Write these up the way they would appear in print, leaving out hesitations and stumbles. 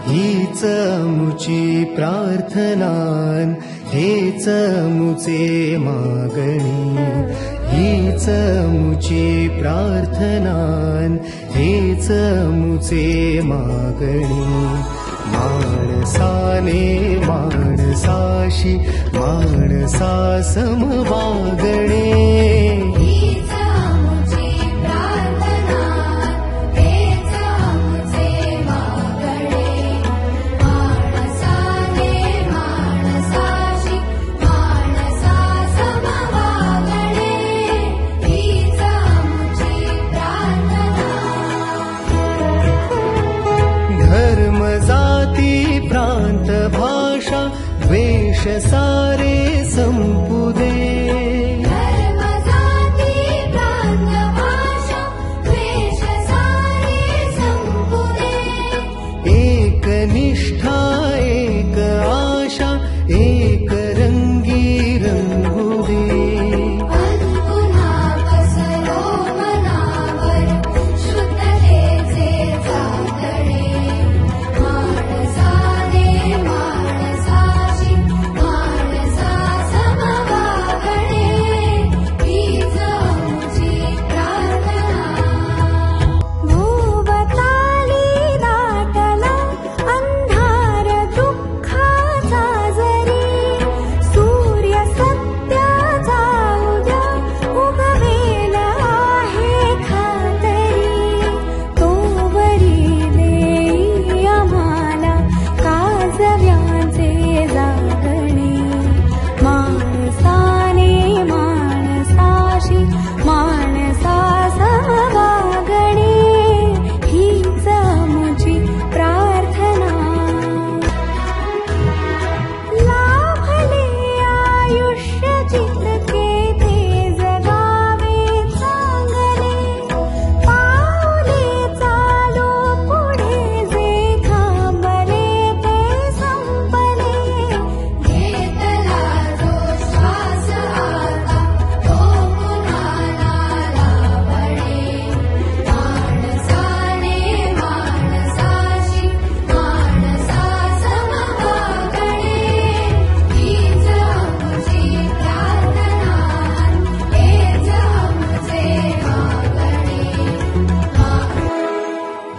हीच मुची प्रार्थनान हेच मुचे मागणी, हीच मुची प्रार्थनान हेच मुचे मागणी. माणसाने माणसाशी माणसा समवागणे, प्रांत भाषा द्वेष सारे संपू दे. धर्म जाती प्रांत भाषा द्वेष सारे संपू दे. एक निष्ठा एक आशा एक रंगी रंगू दे. पुन्हा पसरो मनावर शुद्धतेचे चांदणे.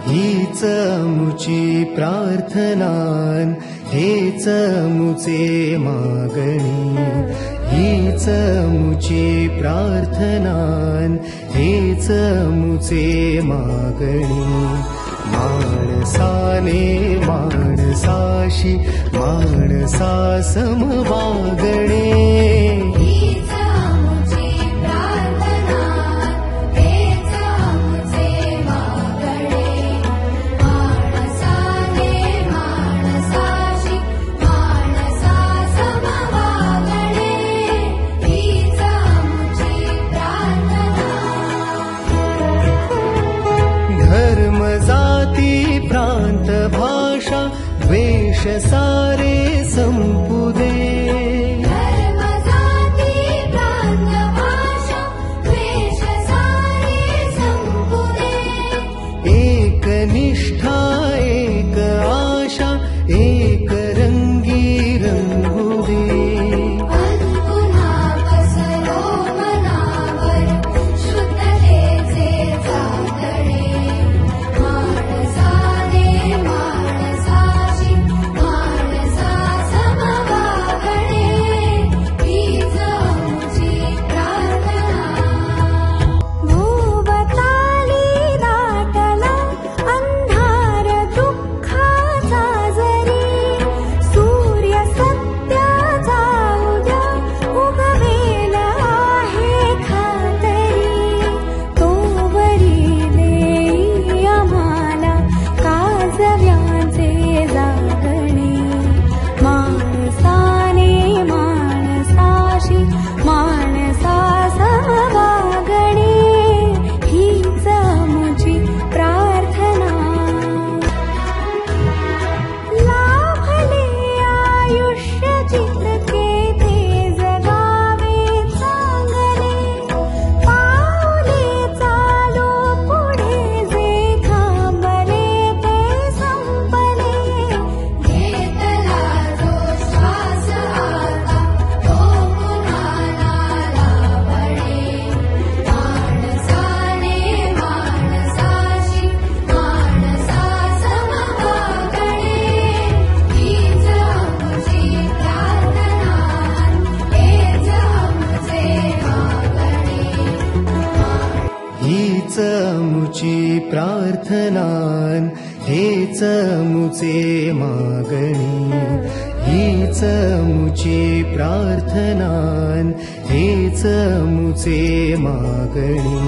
हीच मुची प्रार्थनान हेच मुचे मागणी, हीच मुची प्रार्थनान हेच मुचे मागणी. माणसाने माणसाशी माणसा समवागणे, धर्म जाती प्रांत भाषा द्वेष सारे संपू दे. धर्म जाती प्रांत भाषा द्वेष सारे संपू दे. एक निष्ठा एक आशा एक रंगी रंगू दे. पुन्हा पसरो मनावर शुद्धतेचे चांदणे. माणसाने माणसाशी माणसा प्रार्थनान हेच मुचे मागणी हीच मुची प्रार्थनान हेच मुचे मागणी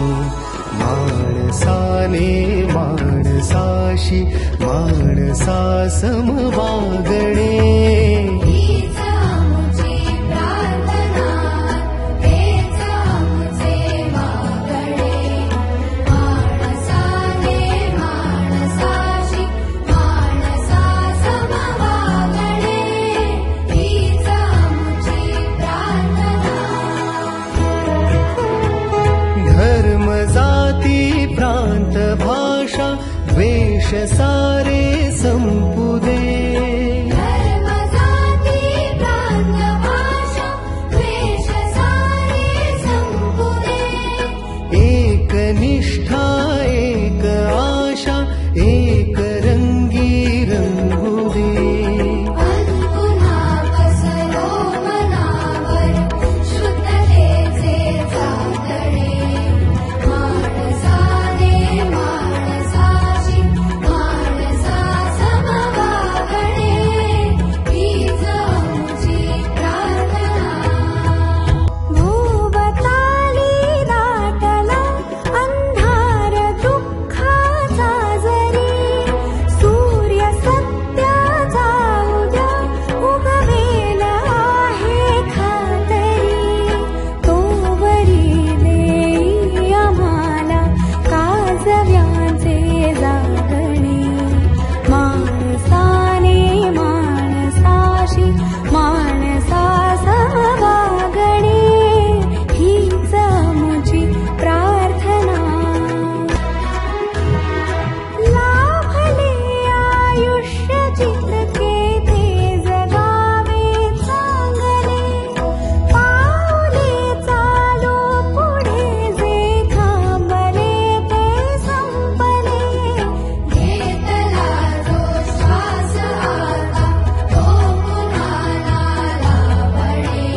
माणसाने माणसाशी माणसा सम वागणे हीच आमुची प्रार्थना हेच आमुचे मागणे माणसाने माणसाशी माणसा सम वागणे हीच आमुची प्रार्थना धर्म जाती प्रांत भाषा द्वेष सारे संपुदे धर्म जाती प्रांत भाषा द्वेष सारे संपुदे एक निष्ठा एक आशा एक रंगी रंगुदे पुन्हा पसरो मनावर शुद्धतेचे चांदणे माणसाने माणसाशी माणसा सम वागणे हीच आमुची प्रार्थना भोवताली दाटला अंधार दुःखाचा जरी सूर्य सत्याचा उद्या उगवेल आहे खातरी तोवरी देई आम्हाला काजव्याचे जागणे माणसाने माणसाशी माणसा सम वागणे हीच आमुची प्रार्थना लाभले आयुष्य जितके ते जगावे चांगले पाऊले चालो पुढे जे थांबले ते संपले घेतला जो श्वास आता तो पुन्हा लाभणे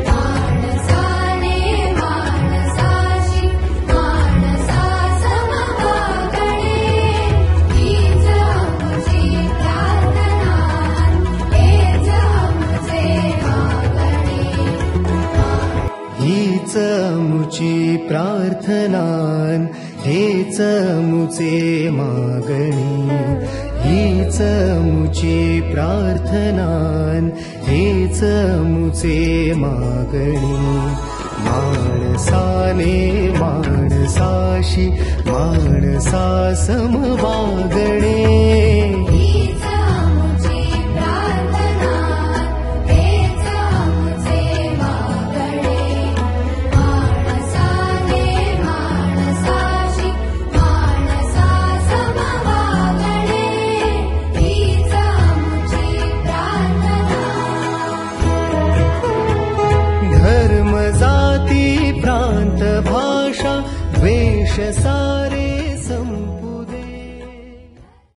माणसाने माणसाशी माणसा सम वागणे हीच आमुची प्रार्थना हेच आमुचे मागणे हीच मुची प्रार्थनान हेच मुचे मागणी हीच मुची प्रार्थनान हेच मुचे मागणी माणसाने माणसाशी माणसा सम वागणे